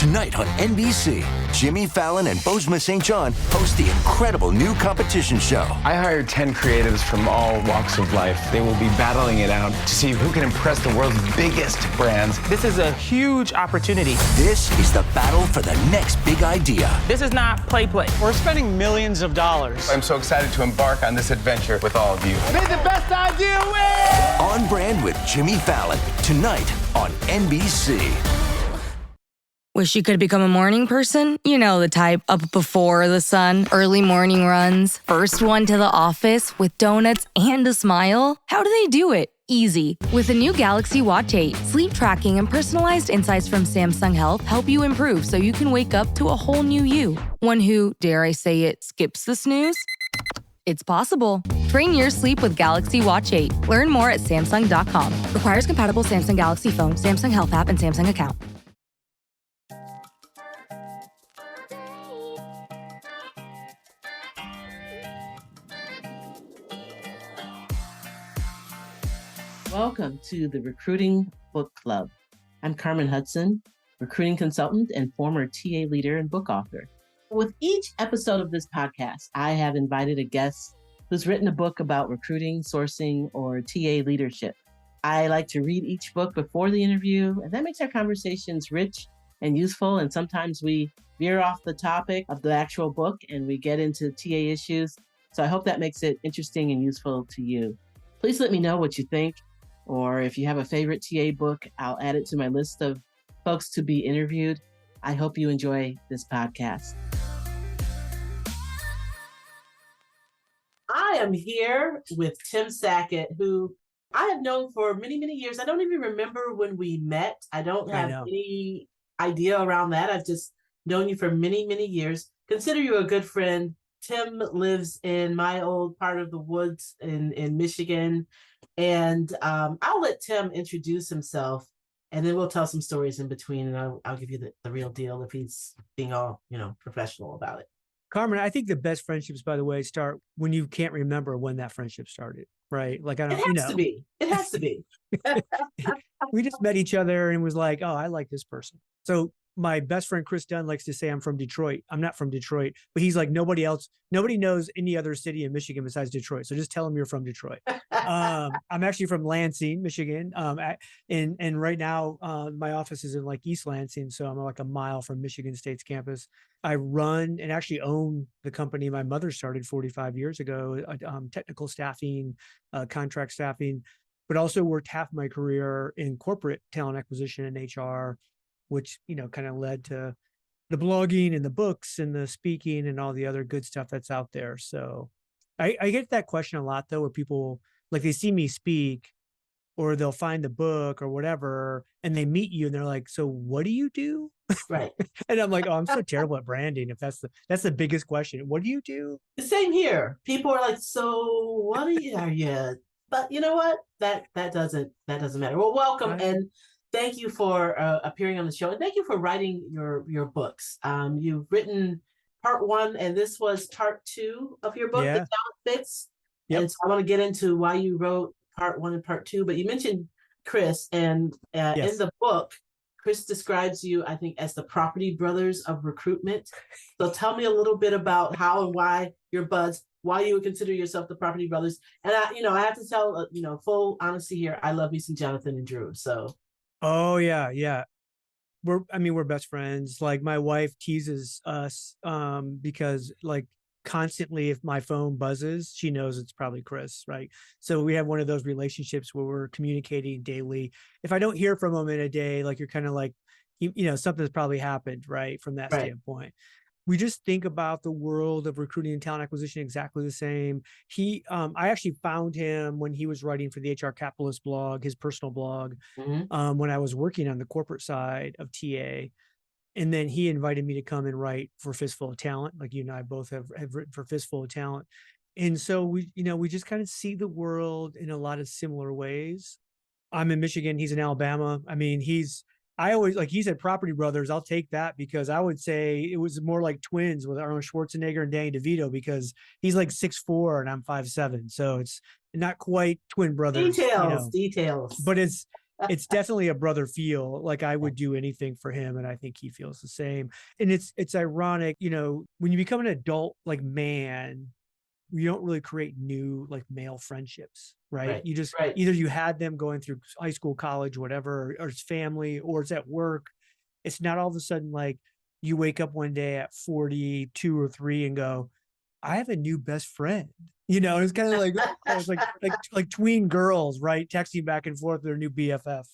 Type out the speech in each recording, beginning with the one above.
Tonight on NBC, Jimmy Fallon and Bozoma St. John host the incredible new competition show. I hired 10 creatives from all walks of life. They will be battling it out to see who can impress the world's biggest brands. This is a huge opportunity. This is the battle for the next big idea. This is not play. We're spending millions of dollars. I'm so excited to embark on this adventure with all of you. May the best idea win! On Brand with Jimmy Fallon, tonight on NBC. Wish you could become a morning person? You know the type, up before the sun, early morning runs, first one to the office with donuts and a smile. How do they do it? Easy. With the new Galaxy Watch 8, sleep tracking and personalized insights from Samsung Health help you improve so you can wake up to a whole new you. One who, dare I say it, skips the snooze? It's possible. Train your sleep with Galaxy Watch 8. Learn more at Samsung.com. Requires compatible Samsung Galaxy phone, Samsung Health app, and Samsung account. Welcome to the Recruiting Book Club. I'm Carmen Hudson, recruiting consultant and former TA leader and book author. With each episode of this podcast, I have invited a guest who's written a book about recruiting, sourcing, or TA leadership. I like to read each book before the interview, and that makes our conversations rich and useful. And sometimes we veer off the topic of the actual book and we get into TA issues. So I hope that makes it interesting and useful to you. Please let me know what you think. Or if you have a favorite TA book, I'll add it to my list of folks to be interviewed. I hope you enjoy this podcast. I am here with Tim Sackett, who I have known for many, many years. I don't even remember when we met. I don't have any idea around that. I've just known you for many, many years. Consider you a good friend. Tim lives in my old part of the woods in Michigan. And I'll let Tim introduce himself, and then we'll tell some stories in between, and I'll give you the real deal if he's being all, professional about it. Carmen, I think the best friendships, by the way, start when you can't remember when that friendship started, right? Like, I don't, It has to be. We just met each other and was like, oh, I like this person. So my best friend, Chris Dunn, likes to say I'm from Detroit. I'm not from Detroit, but he's like, nobody knows any other city in Michigan besides Detroit. So just tell him you're from Detroit. I'm actually from Lansing, Michigan. And right now my office is in like East Lansing. So I'm like a mile from Michigan State's campus. I run and actually own the company my mother started 45 years ago, technical staffing, contract staffing, but also worked half my career in corporate talent acquisition and HR, which, kind of led to the blogging and the books and the speaking and all the other good stuff that's out there. So I get that question a lot, though, where people, like, they see me speak or they'll find the book or whatever, and they meet you and they're like, so what do you do? Right. And I'm like, oh, I'm so terrible at branding. If that's the biggest question. What do you do? The same here. People are like, so what are you? But you know what? That doesn't matter. Well, welcome. Right. And thank you for appearing on the show, and thank you for writing your books. You've written part 1, and this was part 2 of your book, The Talent Fix. Yep. And so I want to get into why you wrote part 1 and part 2, but you mentioned Chris, and yes. In the book, Chris describes you, I think, as the Property Brothers of recruitment. So tell me a little bit about how and why you're buds, why you would consider yourself the Property Brothers. And I have to tell, full honesty here, I love me some Jonathan and Drew, so. Oh yeah. We're best friends. Like, my wife teases us because, like, constantly if my phone buzzes, she knows it's probably Chris, right? So we have one of those relationships where we're communicating daily. If I don't hear from him in a day, like, you're kind of like, something's probably happened, right? From that standpoint. We just think about the world of recruiting and talent acquisition exactly the same. I actually found him when he was writing for the HR Capitalist blog, his personal blog, when I was working on the corporate side of TA. And then he invited me to come and write for Fistful of Talent. Like, you and I both have written for Fistful of Talent. And so we just kind of see the world in a lot of similar ways. I'm in Michigan. He's in Alabama. I mean, I always, like, he said Property Brothers. I'll take that, because I would say it was more like twins with Arnold Schwarzenegger and Danny DeVito, because he's like 6'4" and I'm 5'7". So it's not quite twin brothers. Details. But it's it's definitely a brother feel. Like I would do anything for him, and I think he feels the same. And it's ironic, when you become an adult like man, you don't really create new like male friendships, right? Right. You just Right. either you had them going through high school, college, whatever, or it's family, or it's at work. It's not all of a sudden like you wake up one day at 42 or 3 and go, I have a new best friend. It's kind of like it's like tween girls, right? Texting back and forth their new BFF.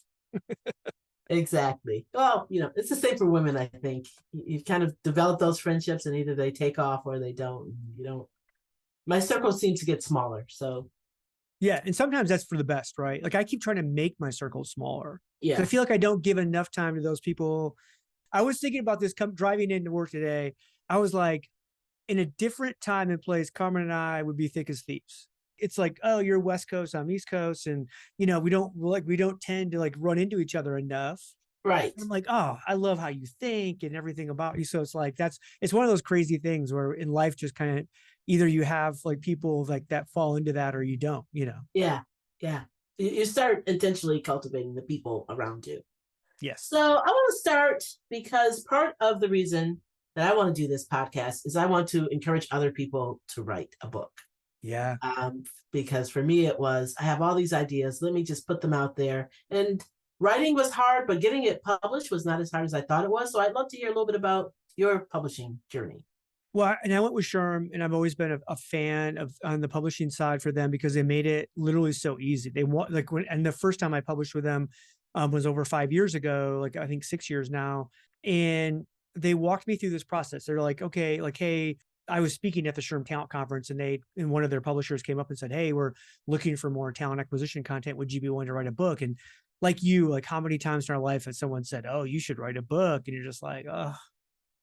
Exactly. Well, it's the same for women, I think. You kind of develop those friendships and either they take off or they don't. You don't. My circle seems to get smaller. So Yeah. And sometimes that's for the best, right? Like I keep trying to make my circle smaller. yeah. I feel like I don't give enough time to those people. I was thinking about this driving into work today. I was like, in a different time and place, Carmen and I would be thick as thieves. It's like, oh, you're West Coast, I'm East Coast. And, we don't tend to like run into each other enough. Right. I'm like, oh, I love how you think and everything about you. So it's like, it's one of those crazy things where in life, just kind of either you have like people like that fall into that or you don't, Yeah. Yeah. You start intentionally cultivating the people around you. Yes. So I want to start because part of the reason that I want to do this podcast is I want to encourage other people to write a book. Yeah. Because for me, it was, I have all these ideas. Let me just put them out there. And writing was hard, but getting it published was not as hard as I thought it was. So I'd love to hear a little bit about your publishing journey. Well, and I went with Sherm, and I've always been a fan of on the publishing side for them because they made it literally so easy. They want and the first time I published with them was over 5 years ago, like I think 6 years now. And they walked me through this process. They're like, okay, like, hey, I was speaking at the Sherm Talent Conference and one of their publishers came up and said, hey, we're looking for more talent acquisition content. Would you be willing to write a book? And like how many times in our life has someone said, oh, you should write a book? And you're just like, oh,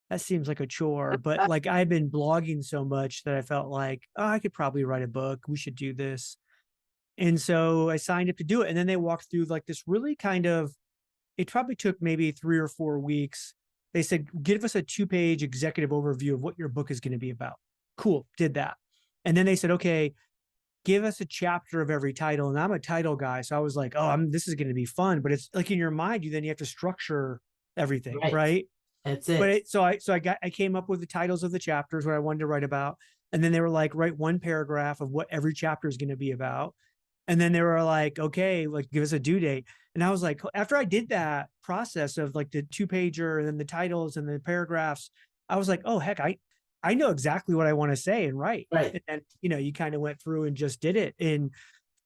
that seems like a chore. But like I've been blogging so much that I felt like, oh, I could probably write a book. We should do this. And so I signed up to do it. And then they walked through like this really it probably took maybe 3 or 4 weeks. They said, give us a 2-page executive overview of what your book is going to be about. Cool. Did that. And then they said, okay, give us a chapter of every title. And I'm a title guy. So I was like, oh, this is going to be fun. But it's like in your mind, you have to structure everything. Right. That's it. But I came up with the titles of the chapters, what I wanted to write about. And then they were like, write 1 paragraph of what every chapter is going to be about. And then they were like, okay, like give us a due date. And I was like, after I did that process of like the 2-pager and then the titles and the paragraphs, I was like, oh, heck, I know exactly what I want to say and write. Right. And you kind of went through and just did it. And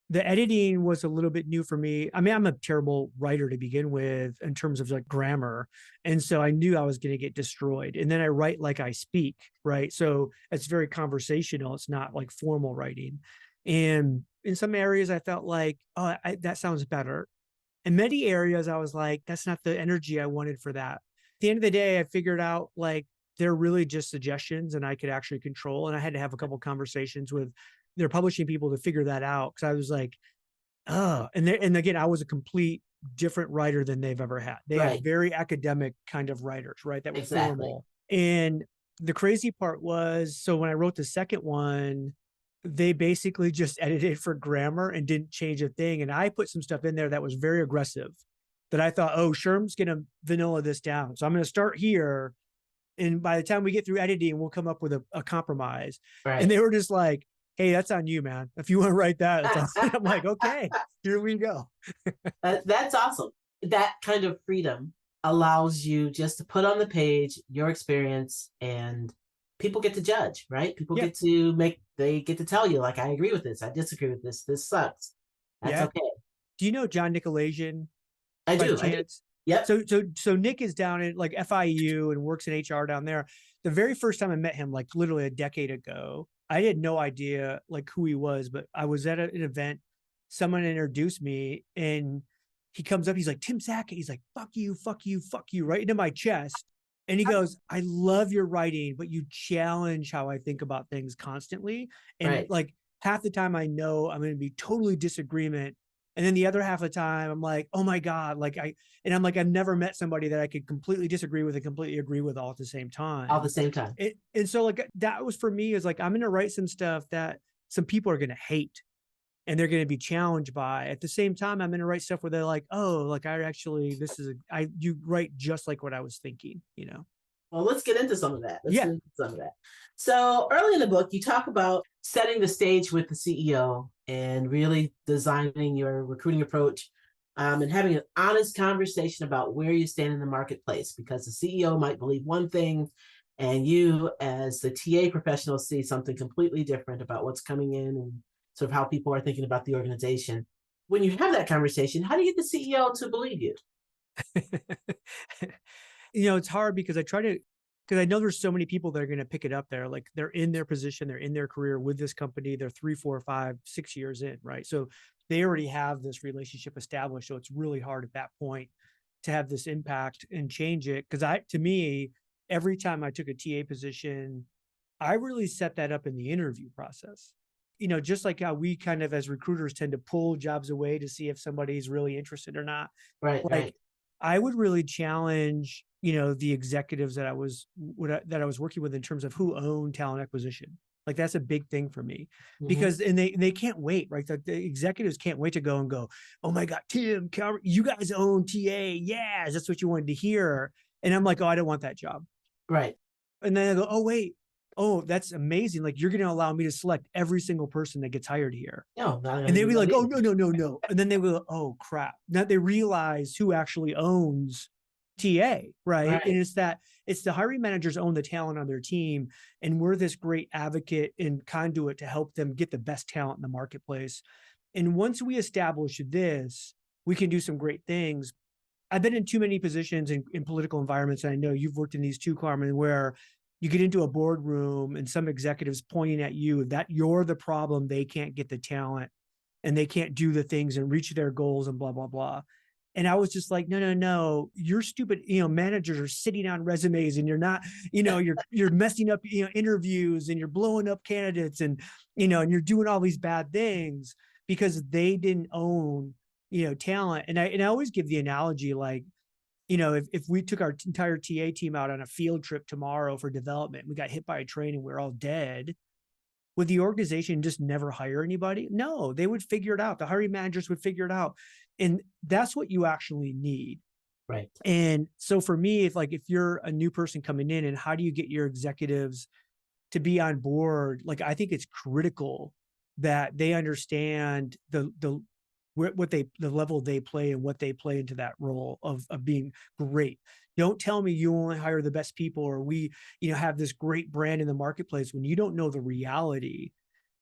the editing was a little bit new for me. I mean, I'm a terrible writer to begin with in terms of like grammar. And so I knew I was going to get destroyed. And then I write like I speak, right? So it's very conversational. It's not like formal writing. And in some areas I felt like, oh, that sounds better. In many areas I was like, that's not the energy I wanted for that. At the end of the day, I figured out like they're really just suggestions and I could actually control. And I had to have a couple conversations with their publishing people to figure that out. Cause I was like, oh, and again, I was a complete different writer than they've ever had. They had very academic kind of writers, right? That were formal. And the crazy part was, so when I wrote the second one, they basically just edited for grammar and didn't change a thing. And I put some stuff in there that was very aggressive that I thought, oh, Sherm's going to vanilla this down. So I'm going to start here. And by the time we get through editing, we'll come up with a compromise. Right. And they were just like, hey, that's on you, man. If you want to write that, it's on. I'm like, okay, here we go. That's awesome. That kind of freedom allows you just to put on the page your experience and people get to judge, right? People get to tell you, like, I agree with this. I disagree with this. This sucks. That's okay. Do you know John Nicolasian? I do. Yep. So Nick is down in like FIU and works in HR down there. The very first time I met him, like literally a decade ago, I had no idea like who he was, but I was at an event. Someone introduced me and he comes up, he's like, Tim Sackett. He's like, fuck you, right into my chest. And he goes, I love your writing, but you challenge how I think about things constantly. And like half the time I know I'm going to be totally disagreement. And then the other half of the time I'm like, oh my God, I'm like, I've never met somebody that I could completely disagree with and completely agree with all at the same time. And so like that was for me is like, I'm going to write some stuff that some people are going to hate. and they're going to be challenged by. At the same time, I'm going to write stuff where they're like, oh, like I actually, you write just like what I was thinking, you know? Well, let's get into some of that. Yeah. Get into some of that. So early in the book, you talk about setting the stage with the CEO and really designing your recruiting approach, and having an honest conversation about where you stand in the marketplace, because the CEO might believe one thing and you as the TA professional see something completely different about what's coming in and sort of how people are thinking about the organization. When you have that conversation, how do you get the CEO to believe you? It's hard because I know there's so many people that are going to pick it up there. Like they're in their position, they're in their career with this company, they're 3, 4, 5, 6 years in, right? So they already have this relationship established. So it's really hard at that point to have this impact and change it. To me, every time I took a TA position, I really set that up in the interview process. Just like how we kind of as recruiters tend to pull jobs away to see if somebody's really interested or not. Right. I would really challenge, the executives that I was working with in terms of who owned talent acquisition. Like that's a big thing for me because, and they can't wait, right? The executives can't wait to go, oh my God, Tim, you guys own TA. Yeah. That's what you wanted to hear. And I'm like, oh, I don't want that job. Right. And then I go, oh, wait. Oh, that's amazing. Like you're going to allow me to select every single person that gets hired here. No, and they'd be like, oh, no. And then they will, oh crap. Now they realize who actually owns TA, right? And it's the hiring managers own the talent on their team. And we're this great advocate and conduit to help them get the best talent in the marketplace. And once we establish this, we can do some great things. I've been in too many positions in political environments. And I know you've worked in these too, Carmen, where you get into a boardroom and some executives pointing at you that you're the problem. They can't get the talent and they can't do the things and reach their goals and blah, blah, blah. And I was just like, no, you're stupid. Managers are sitting on resumes and you're not, you're messing up, interviews and you're blowing up candidates and you're doing all these bad things because they didn't own, talent. And I always give the analogy, like, if we took our entire TA team out on a field trip tomorrow for development, we got hit by a train and we're all dead, would the organization just never hire anybody? No, they would figure it out. The hiring managers would figure it out. And that's what you actually need. Right. And so for me, if you're a new person coming in and how do you get your executives to be on board? Like, I think it's critical that they understand the level they play and what they play into that role of being great. Don't tell me you only hire the best people or we, have this great brand in the marketplace when you don't know the reality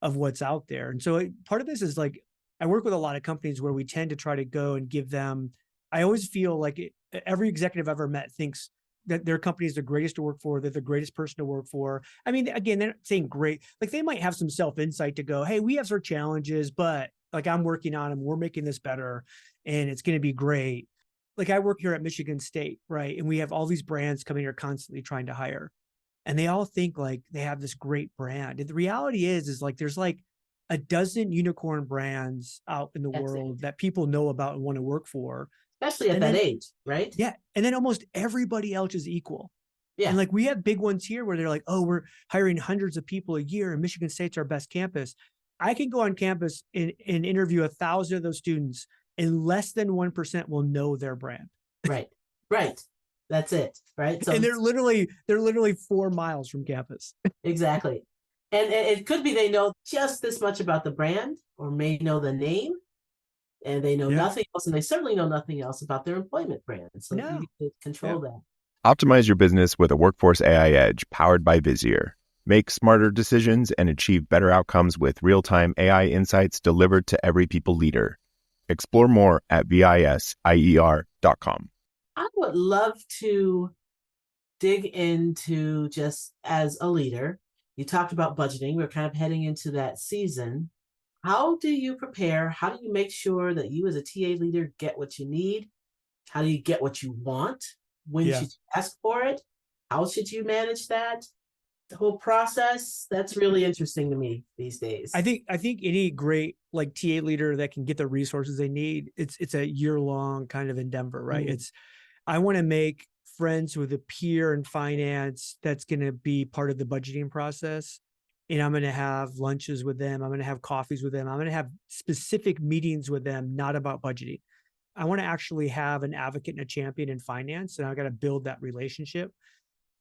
of what's out there. And so part of this is like, I work with a lot of companies where we tend to try to go and give them, I always feel like every executive I've ever met thinks that their company is the greatest to work for, they're the greatest person to work for. I mean, again, they're not saying great, like they might have some self-insight to go, hey, we have our challenges, but like I'm working on them, we're making this better and it's going to be great. Like I work here at Michigan State, right? And we have all these brands coming here constantly trying to hire. And they all think like they have this great brand. And the reality is like, there's like a dozen unicorn brands out in the world that people know about and want to work for. Especially at that age, right? Yeah. And then almost everybody else is equal. Yeah. And like we have big ones here where they're like, oh, we're hiring hundreds of people a year and Michigan State's our best campus. I can go on campus and interview 1,000 of those students and less than 1% will know their brand. Right. That's it. Right. So, and they're literally 4 miles from campus. Exactly. And it could be they know just this much about the brand or may know the name and they know nothing else. And they certainly know nothing else about their employment brand. So you need to control that. Optimize your business with a Workforce AI Edge powered by Vizier. Make smarter decisions and achieve better outcomes with real-time AI insights delivered to every people leader. Explore more at visier.com. I would love to dig into, just as a leader, you talked about budgeting. We're kind of heading into that season. How do you prepare? How do you make sure that you as a TA leader get what you need? How do you get what you want? When should you ask for it? How should you manage that? The whole process, that's really interesting to me these days. I think any great like TA leader that can get the resources they need, it's a year-long kind of endeavor, right? I want to make friends with a peer in finance that's going to be part of the budgeting process. and I'm going to have lunches with them. I'm going to have coffees with them. I'm going to have specific meetings with them, not about budgeting. I want to actually have an advocate and a champion in finance, and I got to build that relationship.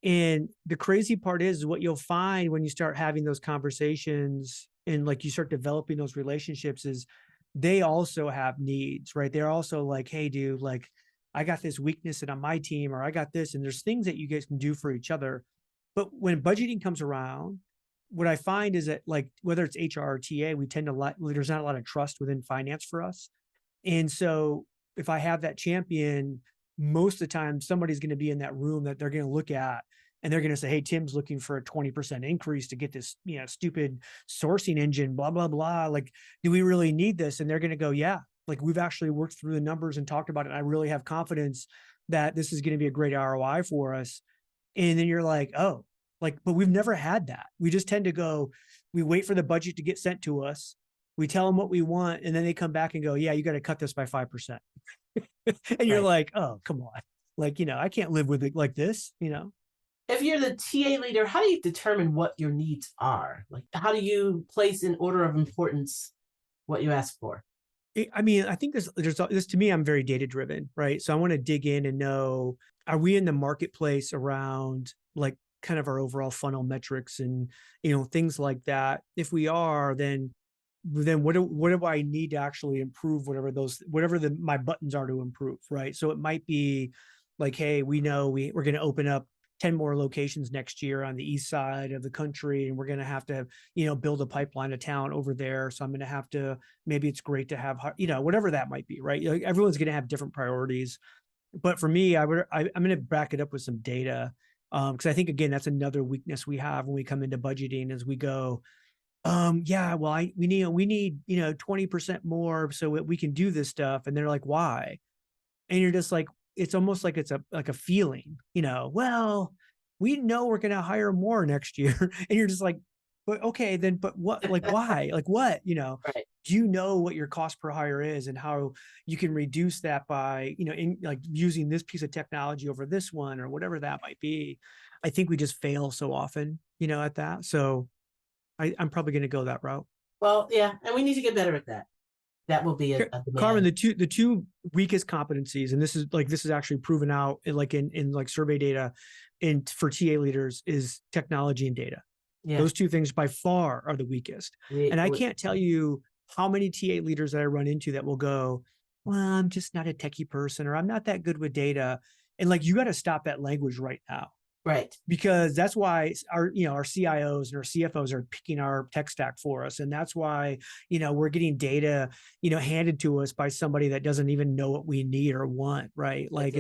And the crazy part is what you'll find when you start having those conversations and like you start developing those relationships is they also have needs, right? They're also like, hey, dude, like I got this weakness and on my team, or I got this, and there's things that you guys can do for each other. But when budgeting comes around, what I find is that like whether it's HR or TA, we tend to there's not a lot of trust within finance for us. And so if I have that champion, most of the time somebody's going to be in that room that they're going to look at and they're going to say, hey, Tim's looking for a 20% increase to get this, stupid sourcing engine, blah, blah, blah. Like, do we really need this? And they're going to go, yeah, like we've actually worked through the numbers and talked about it. I really have confidence that this is going to be a great ROI for us. And then you're like, oh, like, but we've never had that. We just tend to go, we wait for the budget to get sent to us. We tell them what we want. And then they come back and go, yeah, you got to cut this by 5%. And you're like, oh, come on. Like, I can't live with it like this, If you're the TA leader, how do you determine what your needs are? Like, how do you place in order of importance what you ask for? I mean, I think this to me, I'm very data driven, right? So I want to dig in and know, are we in the marketplace around like kind of our overall funnel metrics and, things like that? If we are, then what do I need to actually improve whatever my buttons are to improve, right? So it might be like, hey, we know we're going to open up 10 more locations next year on the east side of the country, and we're going to have to, build a pipeline of talent over there. So I'm going to have to, maybe it's great to have, whatever that might be, right? Like everyone's going to have different priorities. But for me, I'm going to back it up with some data. Because I think, again, that's another weakness we have when we come into budgeting is we go, yeah, well, we need 20% more so that we can do this stuff. And they're like, why? And you're just like, it's almost like it's a feeling, well, we know we're going to hire more next year. And you're just like, but okay, then, but what, like, why, like what, Right. do you know what your cost per hire is and how you can reduce that by, like using this piece of technology over this one or whatever that might be. I think we just fail so often, at that. So I'm probably going to go that route. Well, yeah, and we need to get better at that. That will be a demand. Carmen, the two weakest competencies, and this is actually proven out like in like survey data for TA leaders is technology and data. Yeah. Those two things by far are the weakest. And I can't tell you how many TA leaders that I run into that will go, well, I'm just not a techie person, or I'm not that good with data. And like, you got to stop that language right now. Right. Because that's why our CIOs and our CFOs are picking our tech stack for us. And that's why, we're getting data, handed to us by somebody that doesn't even know what we need or want. Right. Like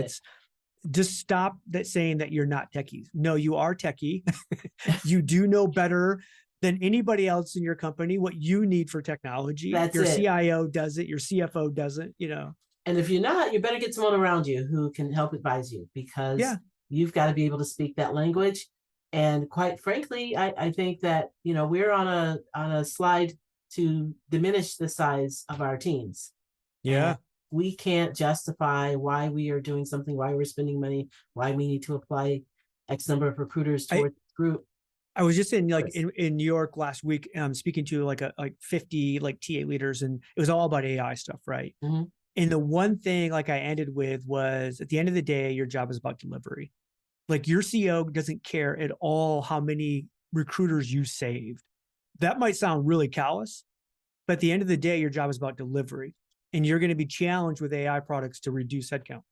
just stop that saying that you're not techies. No, you are techie. You do know better than anybody else in your company what you need for technology. Your CIO does it. Your CFO doesn't, And if you're not, you better get someone around you who can help advise you because you've got to be able to speak that language. And quite frankly, I think that, we're on a slide to diminish the size of our teams. Yeah. And we can't justify why we are doing something, why we're spending money, why we need to apply X number of recruiters toward the group. I was just in New York last week, speaking to like 50 like TA leaders, and it was all about AI stuff, right? Mm-hmm. And the one thing like I ended with was at the end of the day, your job is about delivery. Like your CEO doesn't care at all how many recruiters you saved. That might sound really callous, but at the end of the day, your job is about delivery. And you're going to be challenged with AI products to reduce headcount.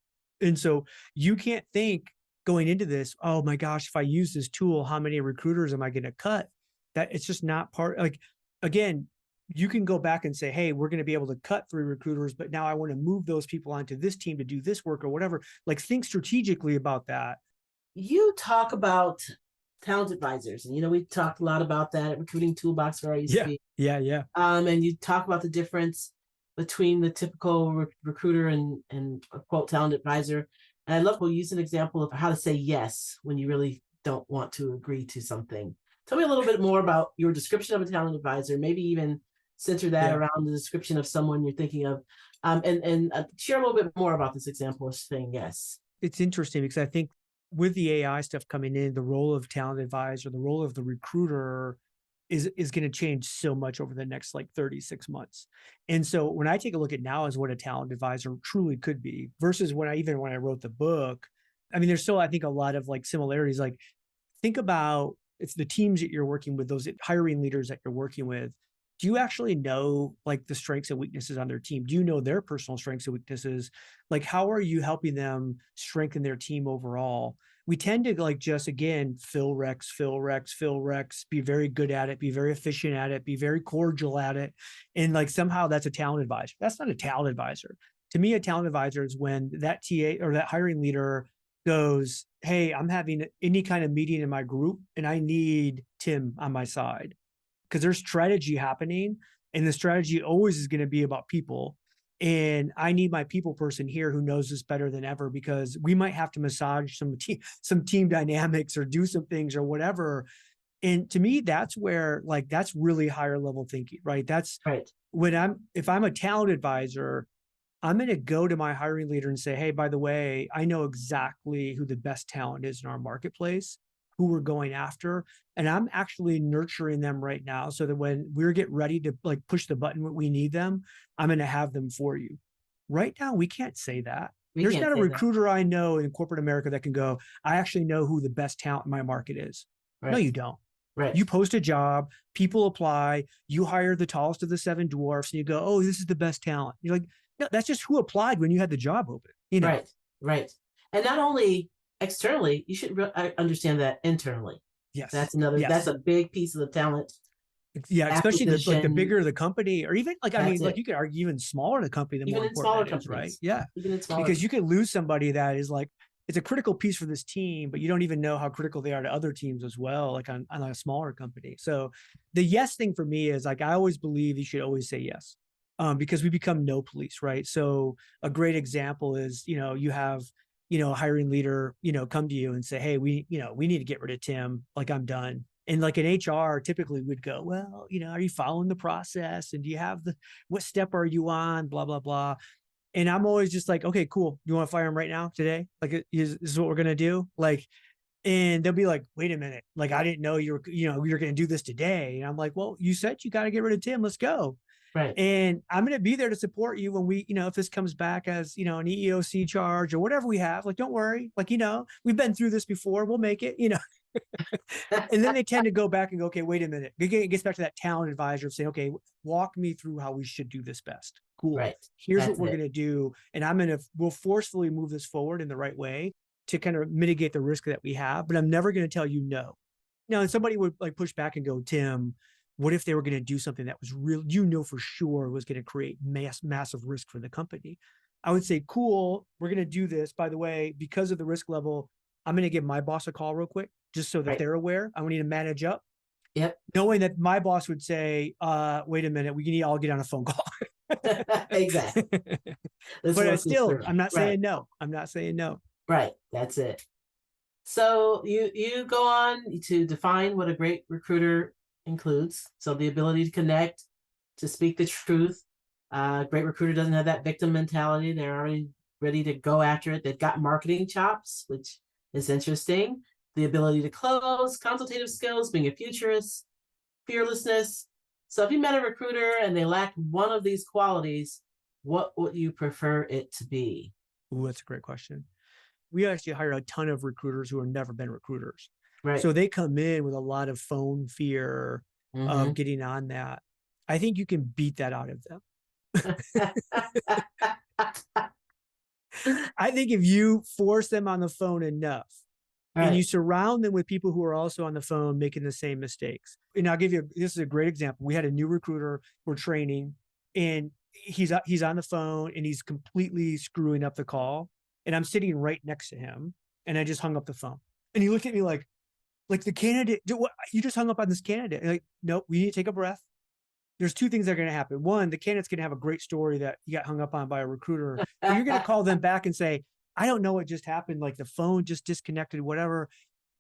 And so you can't think going into this, oh my gosh, if I use this tool, how many recruiters am I going to cut? That it's just not part, like, again, you can go back and say, hey, we're going to be able to cut 3 recruiters, but now I want to move those people onto this team to do this work or whatever. Like think strategically about that. You talk about talent advisors, and we talked a lot about that at Recruiting Toolbox where I used to be. Yeah. And you talk about the difference between the typical recruiter and a quote talent advisor. And I love we'll use an example of how to say yes when you really don't want to agree to something. Tell me a little bit more about your description of a talent advisor, maybe even center that around the description of someone you're thinking of, and share a little bit more about this example of saying yes. It's interesting because I think with the AI stuff coming in, the role of talent advisor, the role of the recruiter is going to change so much over the next like 36 months. And so when I take a look at now as what a talent advisor truly could be versus when I wrote the book, I mean, there's still, I think, a lot of like similarities. Like, think about it's the teams that you're working with, those hiring leaders that you're working with. Do you actually know like the strengths and weaknesses on their team? Do you know their personal strengths and weaknesses? Like, how are you helping them strengthen their team overall? We tend to like just, again, fill recs, be very good at it, be very efficient at it, be very cordial at it. And like somehow that's a talent advisor. That's not a talent advisor. To me, a talent advisor is when that TA or that hiring leader goes, hey, I'm having any kind of meeting in my group and I need Tim on my side. Because there's strategy happening, and the strategy always is going to be about people. And I need my people person here who knows this better than ever, because we might have to massage some team dynamics or do some things or whatever. And to me, that's where like that's really higher level thinking, right? That's Right. If I'm a talent advisor, I'm going to go to my hiring leader and say, hey, by the way, I know exactly who the best talent is in our marketplace, who we're going after. And I'm actually nurturing them right now so that when we get ready to like push the button when we need them, I'm going to have them for you. Right now, we can't say that. There's not a recruiter I know in corporate America that can go, I actually know who the best talent in my market is. Right. No, you don't. Right. You post a job, people apply, you hire the tallest of the 7 dwarfs, and you go, oh, this is the best talent. You're like, no, that's just who applied when you had the job open. You know? Right. And not only externally, you should understand that internally. Yes. That's a big piece of the talent. Yeah, especially the bigger the company, or even like, I mean, like you could argue even smaller the company, the more important it is, right? Yeah. Because you could lose somebody that is like, it's a critical piece for this team, but you don't even know how critical they are to other teams as well, like on a smaller company. So the yes thing for me is like, I always believe you should always say yes. Because we become no police, right? So a great example is, you have, a hiring leader, come to you and say, hey, we need to get rid of Tim. Like, I'm done. And like an HR typically would go, well, are you following the process? And do you have what step are you on? Blah, blah, blah. And I'm always just like, okay, cool. You want to fire him right now today? Like, this is what we're going to do. Like, and they'll be like, wait a minute. Like, I didn't know you're going to do this today. And I'm like, well, you said you got to get rid of Tim. Let's go. Right. And I'm going to be there to support you when we, if this comes back as, an EEOC charge or whatever we have, like, don't worry. Like, we've been through this before. We'll make it, And then they tend to go back and go, okay, wait a minute. It gets back to that talent advisor of saying, okay, walk me through how we should do this best. Cool. Right. Here's what we're going to do. And we'll forcefully move this forward in the right way to kind of mitigate the risk that we have. But I'm never going to tell you no. Now, and somebody would like push back and go, Tim, what if they were going to do something that was real, for sure was going to create massive risk for the company? I would say, cool, we're going to do this. By the way, because of the risk level, I'm going to give my boss a call real quick, just so that they're aware. I need to manage up. Yep. Knowing that my boss would say, wait a minute, we need all get on a phone call. Exactly. But still, I'm not saying no. I'm not saying no. Right. That's it. So you go on to define what a great recruiter includes. So the ability to connect, to speak the truth. Great recruiter doesn't have that victim mentality. They're already ready to go after it. They've got marketing chops, which is interesting. The ability to close, consultative skills, being a futurist, fearlessness. So if you met a recruiter and they lack one of these qualities, what would you prefer it to be? Ooh, that's a great question. We actually hire a ton of recruiters who have never been recruiters. Right. So they come in with a lot of phone fear of getting on that. I think you can beat that out of them. I think if you force them on the phone enough, and you surround them with people who are also on the phone making the same mistakes. And I'll give you, this is a great example. We had a new recruiter we're training, and he's on the phone and he's completely screwing up the call. And I'm sitting right next to him, and I just hung up the phone. And he looked at me like the candidate, what, you just hung up on this candidate. And like, nope, we need to take a breath. There's two things that are going to happen. One, the candidate's going to have a great story that you got hung up on by a recruiter. And you're going to call them back and say, I don't know what just happened. Like the phone just disconnected, whatever.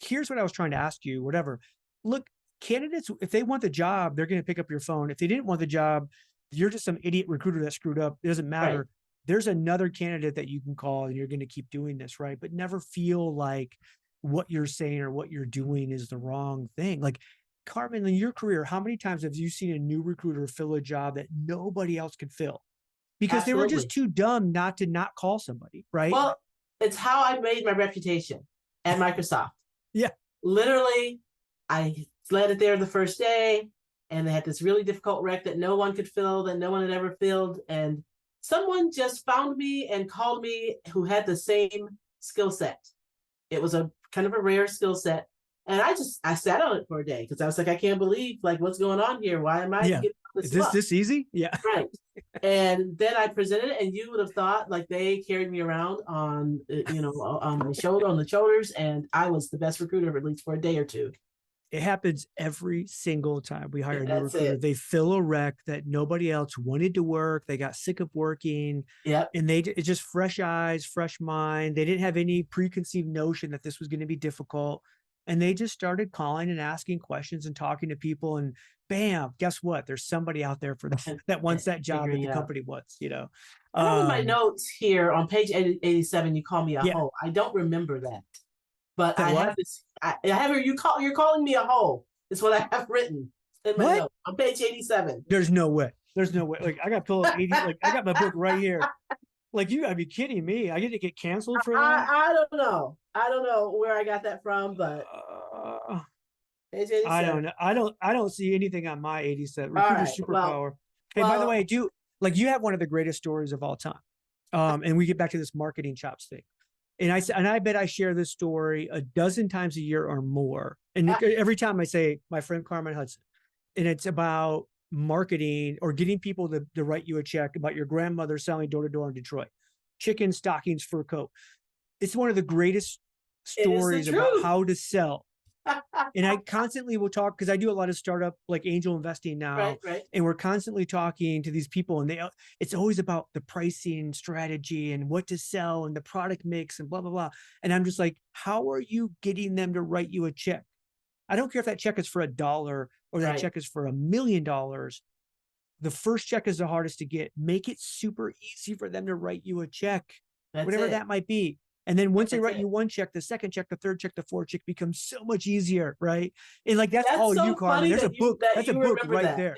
Here's what I was trying to ask you, whatever. Look, candidates, if they want the job, they're going to pick up your phone. If they didn't want the job, you're just some idiot recruiter that screwed up. It doesn't matter. Right. There's another candidate that you can call, and you're going to keep doing this, right? But never feel like what you're saying or what you're doing is the wrong thing. Like, Carmen, in your career, how many times have you seen a new recruiter fill a job that nobody else could fill? Because they were just too dumb not to not call somebody, right? Well, it's how I made my reputation at Microsoft. Yeah. Literally, I landed there the first day, and they had this really difficult rec that no one could fill, that no one had ever filled. And someone just found me and called me who had the same skill set. It was a kind of a rare skill set. And I sat on it for a day because I was like, I can't believe like what's going on here. Why am I getting this? Is this easy? Yeah. Right. And then I presented it, and you would have thought like they carried me around on on the shoulders, and I was the best recruiter at least for a day or two. It happens every single time we hire a new That's recruiter. it. They fill a rec that nobody else wanted to work. They got sick of working. Yep. And it's just fresh eyes, fresh mind. They didn't have any preconceived notion that this was going to be difficult. And they just started calling and asking questions and talking to people, and bam, guess what? There's somebody out there for that wants that job that the company wants, I have in my notes here on page 87, you call me a hoe. I don't remember that. But I have this, I have you're calling me a hoe. It's what I have written in my note on page 87. There's no way. Like I got pull up 80, like I got my book right here. Like you gotta be kidding me. I get to get canceled for that. I don't know. I don't know where I got that from, but page 87. I don't know. I don't see anything on my 87. Recruiter superpower. Hey, by the way, you have one of the greatest stories of all time. And we get back to this marketing chops thing. And I bet I share this story a dozen times a year or more. And every time I say my friend Carmen Hudson, and it's about marketing or getting people to write you a check about your grandmother selling door to door in Detroit, chicken stockings, fur coat. It's one of the greatest stories about how to sell. And I constantly will talk, because I do a lot of startup like angel investing now, right. And we're constantly talking to these people, and it's always about the pricing strategy and what to sell and the product mix and blah blah blah. And I'm just like, how are you getting them to write you a check? I don't care if that check is for $1 or that check is for $1 million. The first check is the hardest to get. Make it super easy for them to write you a check, whatever that might be. And then once they write you one check, the second check, the third check, the fourth check becomes so much easier, right? And like that's all so you, Carmen. There's a book. That's a book right there.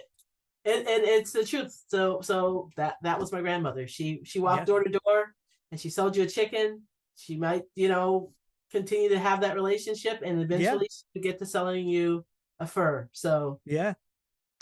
And it's the truth. So that was my grandmother. She walked door to door, and she sold you a chicken. She might continue to have that relationship, and eventually she get to selling you a fur. So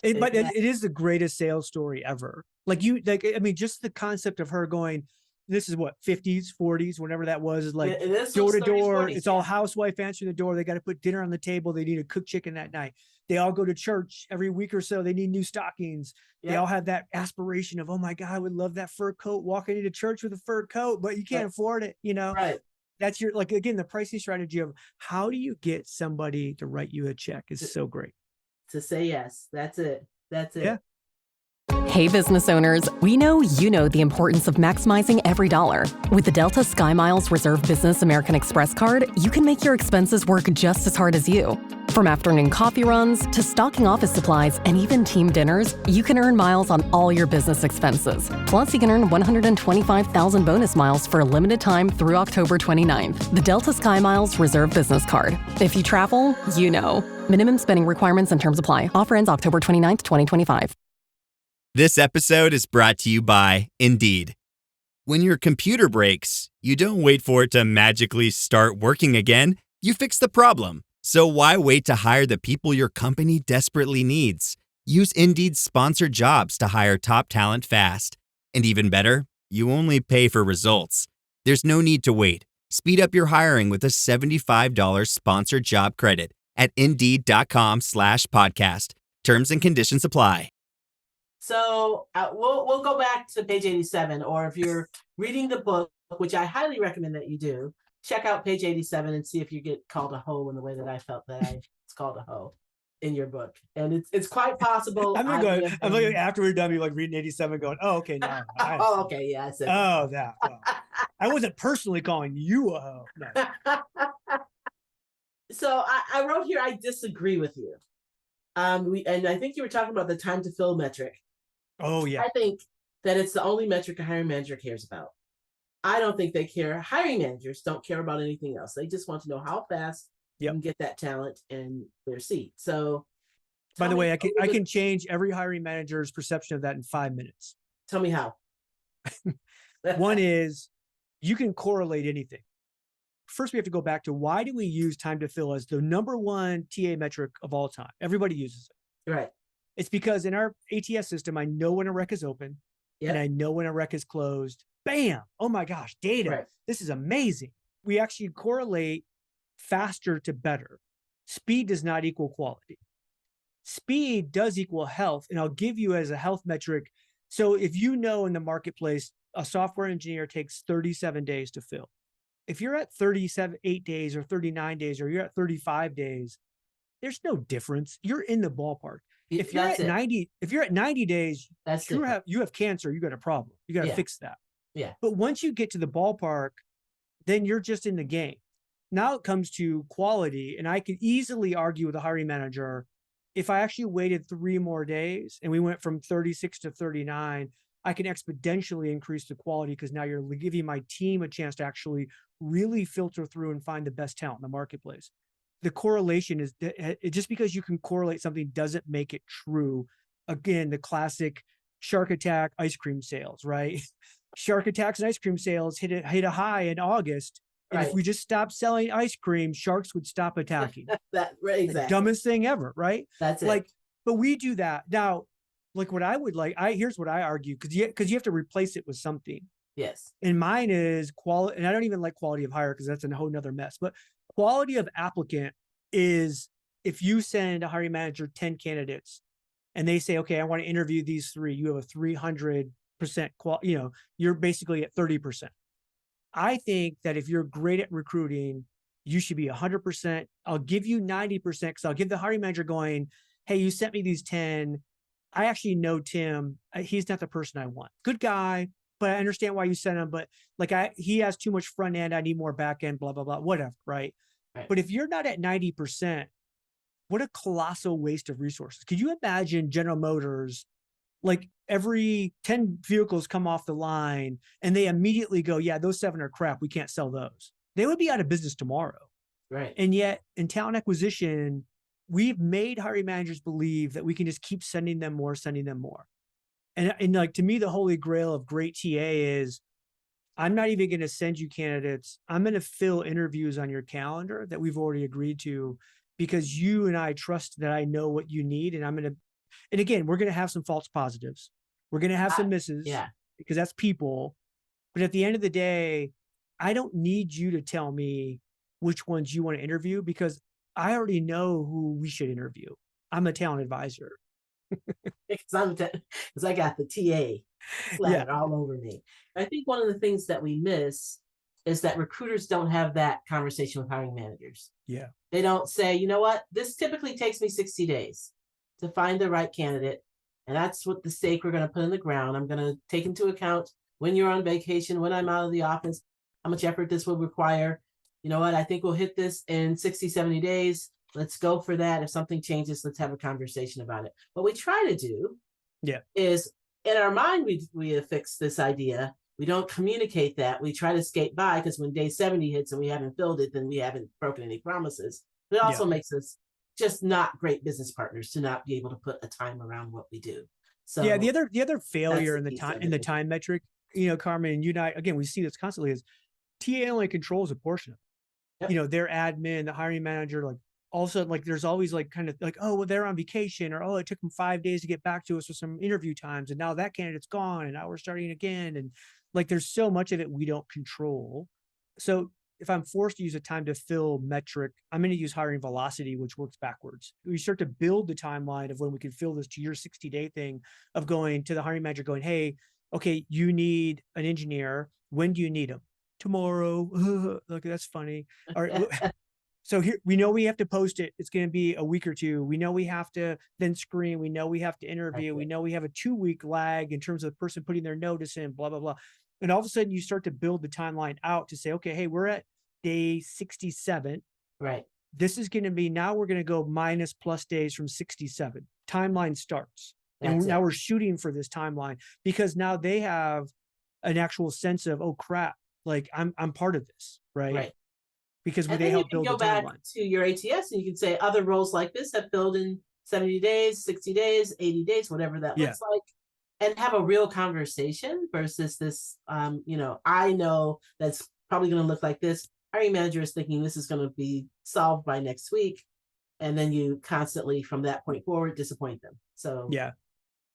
but it is the greatest sales story ever. Just the concept of her going, this is what, 50s, 40s, whatever that was, is like door to door. It's all housewife answering the door. They got to put dinner on the table. They need to cook chicken that night. They all go to church every week or so. They need new stockings. They all have that aspiration of, oh my God, I would love that fur coat, walking into church with a fur coat, but you can't afford it, Right. That's again, the pricing strategy of how do you get somebody to write you a check is so great. To say yes. That's it. Yeah. Hey, business owners, we know you know the importance of maximizing every dollar. With the Delta SkyMiles Reserve Business American Express card, you can make your expenses work just as hard as you. From afternoon coffee runs to stocking office supplies and even team dinners, you can earn miles on all your business expenses. Plus, you can earn 125,000 bonus miles for a limited time through October 29th. The Delta SkyMiles Reserve Business Card. If you travel, you know. Minimum spending requirements and terms apply. Offer ends October 29th, 2025. This episode is brought to you by Indeed. When your computer breaks, you don't wait for it to magically start working again. You fix the problem. So why wait to hire the people your company desperately needs? Use Indeed's sponsored jobs to hire top talent fast. And even better, you only pay for results. There's no need to wait. Speed up your hiring with a $75 sponsored job credit at Indeed.com/podcast. Terms and conditions apply. So we'll go back to page 87, or if you're reading the book, which I highly recommend that you do, check out page 87 and see if you get called a hoe in the way that I felt that I was called a hoe in your book. And it's quite possible. I'm looking after we're done, you're reading 87 going, oh, okay, now. Okay, yeah. I said that. Well, I wasn't personally calling you a hoe. No. So I wrote here, I disagree with you. And I think you were talking about the time to fill metric. Oh, yeah. I think that it's the only metric a hiring manager cares about. I don't think they care. Hiring managers don't care about anything else. They just want to know how fast you can get that talent in their seat. So By the way, I can change every hiring manager's perception of that in 5 minutes. Tell me how. One is you can correlate anything. First, we have to go back to why do we use time to fill as the number one TA metric of all time? Everybody uses it. Right. It's because in our ATS system, I know when a rec is open and I know when a rec is closed. Bam. Oh my gosh, data. Right. This is amazing. We actually correlate faster to better. Speed does not equal quality. Speed does equal health. And I'll give you as a health metric. So if you know in the marketplace, a software engineer takes 37 days to fill. If you're at 8 days or 39 days, or you're at 35 days, there's no difference. You're in the ballpark. If you're at 90 days, you have cancer, you got a problem. You got to fix that. Yeah. But once you get to the ballpark, then you're just in the game. Now it comes to quality. And I could easily argue with a hiring manager, if I actually waited 3 more days and we went from 36 to 39, I can exponentially increase the quality because now you're giving my team a chance to actually really filter through and find the best talent in the marketplace. The correlation is just because you can correlate something doesn't make it true. Again, the classic shark attack ice cream sales, right? Shark attacks and ice cream sales hit a high in August. And if we just stopped selling ice cream, sharks would stop attacking. Exactly. The dumbest thing ever, right? That's it. But we do that. Now, what I would here's what I argue, because you have to replace it with something. Yes. And mine is quality, and I don't even like quality of hire because that's a whole nother mess. But quality of applicant is if you send a hiring manager 10 candidates and they say, okay, I want to interview these 3, you have a 300% you're basically at 30%. I think that if you're great at recruiting, you should be 100%. I'll give you 90% because I'll give the hiring manager going, hey, you sent me these 10. I actually know Tim. He's not the person I want. Good guy, but I understand why you sent him. But he has too much front end. I need more back end, blah, blah, blah, whatever, right? But if you're not at 90%, what a colossal waste of resources. Could you imagine General Motors, every 10 vehicles come off the line and they immediately go, yeah, those 7 are crap. We can't sell those. They would be out of business tomorrow. Right. And yet in talent acquisition, we've made hiring managers believe that we can just keep sending them more. And to me, the holy grail of great TA is I'm not even going to send you candidates. I'm going to fill interviews on your calendar that we've already agreed to because you and I trust that I know what you need. And again, we're going to have some false positives. We're going to have some misses because that's people. But at the end of the day, I don't need you to tell me which ones you want to interview because I already know who we should interview. I'm a talent advisor. Because I got the TA flat all over me. I think one of the things that we miss is that recruiters don't have that conversation with hiring managers. Yeah. They don't say, you know what, this typically takes me 60 days to find the right candidate. And that's what the stake we're going to put in the ground. I'm going to take into account when you're on vacation, when I'm out of the office, how much effort this will require. You know what, I think we'll hit this in 60, 70 days. Let's go for that. If something changes, let's have a conversation about it. What we try to do is in our mind, we affix this idea. We don't communicate that. We try to skate by because when day 70 hits and we haven't filled it, then we haven't broken any promises. But it also makes us just not great business partners to not be able to put a time around what we do. So the other failure in the time metric, Carmen, and you and I, again, we see this constantly is TA only controls a portion of it. Their admin, the hiring manager, all of a sudden, there's always oh, well, they're on vacation, or, oh, it took them 5 days to get back to us with some interview times. And now that candidate's gone and now we're starting again. And there's so much of it we don't control. So if I'm forced to use a time to fill metric, I'm going to use hiring velocity, which works backwards. We start to build the timeline of when we can fill this to your 60-day thing of going to the hiring manager going, hey, okay, you need an engineer. When do you need them? Tomorrow. Look, that's funny. All right. So here, we know we have to post it. It's going to be a week or 2. We know we have to then screen. We know we have to interview. Okay. We know we have a 2-week lag in terms of the person putting their notice in, blah, blah, blah. And all of a sudden you start to build the timeline out to say, okay, hey, we're at day 67. Right. This is going to be, now we're going to go minus plus days from 67. Timeline starts. And now we're shooting for this timeline because now they have an actual sense of, oh crap, I'm part of this. Right. Because they help build the timeline. Go back to your ATS and you can say other roles like this have filled in 70 days, 60 days, 80 days, whatever that looks like, and have a real conversation versus this, I know that's probably going to look like this. Hiring manager is thinking this is going to be solved by next week. And then you constantly, from that point forward, disappoint them. So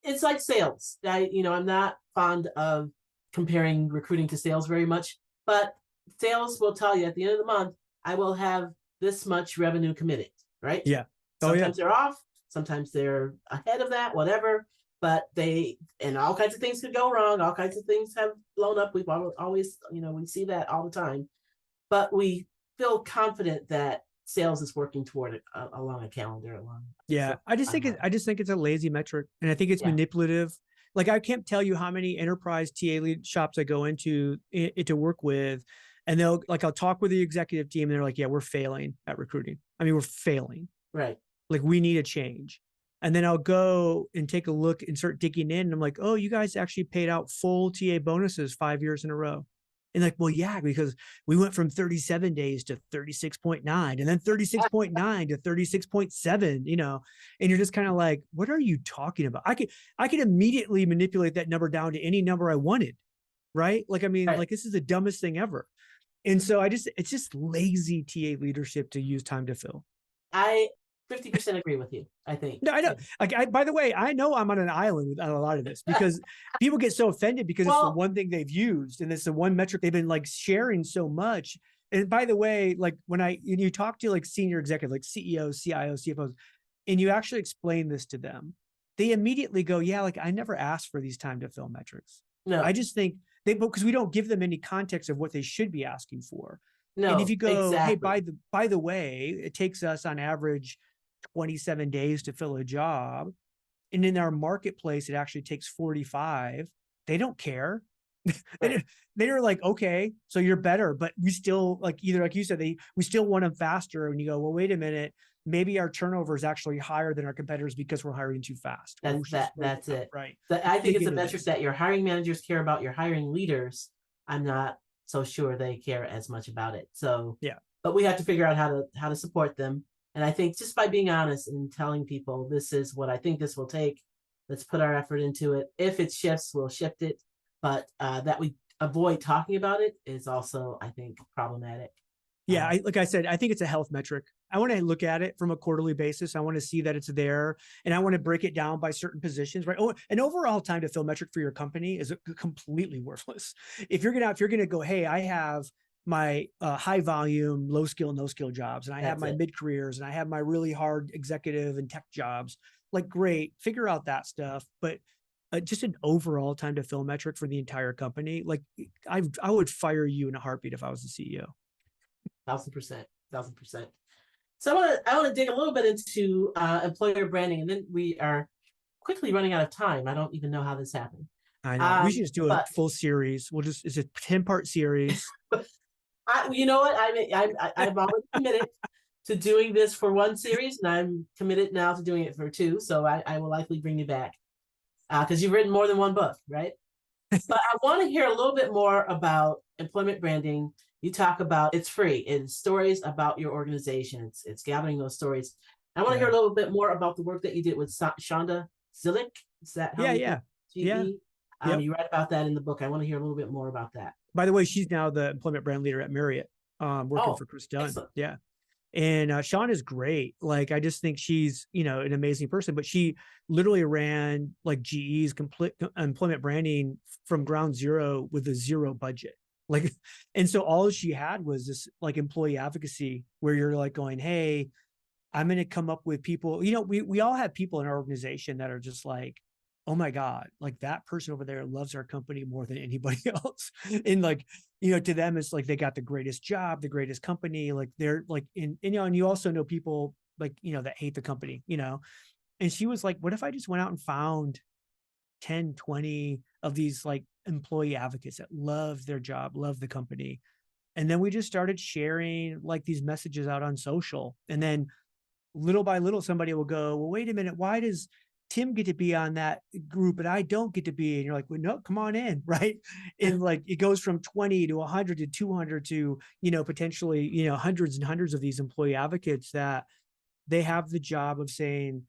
it's like sales. I'm not fond of comparing recruiting to sales very much, but sales will tell you at the end of the month, I will have this much revenue committed, right? Yeah. Sometimes they're off, sometimes they're ahead of that, whatever. But and all kinds of things could go wrong. All kinds of things have blown up. We've always, we see that all the time. But we feel confident that sales is working toward it along a calendar. I just think it's a lazy metric, and I think it's manipulative. Like, I can't tell you how many enterprise TA lead shops I go into to work with, and I'll talk with the executive team, and they're like, "Yeah, we're failing at recruiting. I mean, we're failing. Right. Like, we need a change." And then I'll go and take a look and start digging in, and I'm like, "Oh, you guys actually paid out full TA bonuses 5 years in a row." And like, well, yeah, because we went from 37 days to 36.9 and then 36.9 to 36.7, and you're just kind of like, what are you talking about? I could immediately manipulate that number down to any number I wanted. Right. Like, I mean, like, this is the dumbest thing ever. And so it's just lazy TA leadership to use time to fill. I 50% agree with you, I think. No, I know. Like, by the way, I know I'm on an island with a lot of this because people get so offended because it's the one thing they've used and it's the one metric they've been like sharing so much. And by the way, like, when you talk to like senior executive, like CEOs, CIOs, CFOs, and you actually explain this to them, they immediately go, yeah, like, I never asked for these time to fill metrics. No, I just think because we don't give them any context of what they should be asking for. No, and if you go, exactly. Hey, by the way, it takes us on average 27 days to fill a job. And in our marketplace, it actually takes 45. They don't care. They're like, okay, so you're better, but we still, like, either, like you said, we still want them faster. And you go, well, wait a minute, maybe our turnover is actually higher than our competitors because we're hiring too fast. That's it. Right. I think it's a metric that your hiring managers care about. Your hiring leaders, I'm not so sure they care as much about it. So but we have to figure out how to support them. And I think just by being honest and telling people, this is what I think this will take, let's put our effort into it. If it shifts, we'll shift it. But that we avoid talking about it is also, I think, problematic. Yeah, like I said, I think it's a health metric. I want to look at it from a quarterly basis. I want to see that it's there, and I want to break it down by certain positions, right? Oh, an overall time to fill metric for your company is completely worthless. If you're gonna go, hey, I have my high volume, low skill, no skill jobs, and I have my mid careers, and I have my really hard executive and tech jobs. Like, great, figure out that stuff, but just an overall time to fill metric for the entire company. Like, I would fire you in a heartbeat if I was the CEO. 1,000%. So I want to dig a little bit into employer branding, and then we are quickly running out of time. I don't even know how this happened. I know. We should just do a full series. It's a 10-part series. You know what? I've already committed to doing this for one series, and I'm committed now to doing it for two. So I will likely bring you back because you've written more than one book, right? But I want to hear a little bit more about employment branding. You talk about it's free. It's stories about your organization. It's gathering those stories. I want to hear a little bit more about the work that you did with Shonda Zilic. Is that how you write about that in the book? I want to hear a little bit more about that. By the way, she's now the employment brand leader at Marriott, working for Chris Dunn. Excellent. Yeah. And Sean is great. Like, I just think she's, an amazing person, but she literally ran like GE's complete employment branding from ground zero with a zero budget. Like, and so all she had was this like employee advocacy where you're like going, hey, I'm going to come up with people, we all have people in our organization that are just like, oh my God, like that person over there loves our company more than anybody else. And like, to them, it's like, they got the greatest job, the greatest company. Like they're like, and you also know people like, that hate the company, and she was like, what if I just went out and found 10, 20 of these like employee advocates that love their job, love the company. And then we just started sharing like these messages out on social. And then little by little, somebody will go, well, wait a minute, why does Tim get to be on that group and I don't get to be? And you're like, well, no, come on in. Right. And like, it goes from 20 to 100 to 200 to, potentially, hundreds and hundreds of these employee advocates that they have the job of saying,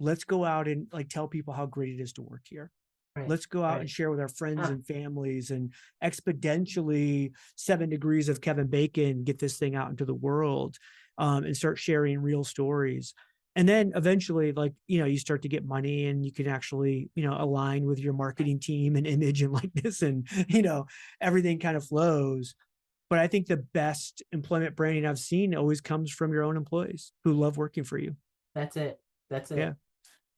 let's go out and like tell people how great it is to work here. Right. Let's go out and share with our friends and families, and exponentially 7 degrees of Kevin Bacon, get this thing out into the world, and start sharing real stories. And then eventually, like, you start to get money, and you can actually, align with your marketing team and image and likeness, and, everything kind of flows. But I think the best employment branding I've seen always comes from your own employees who love working for you. That's it. Yeah.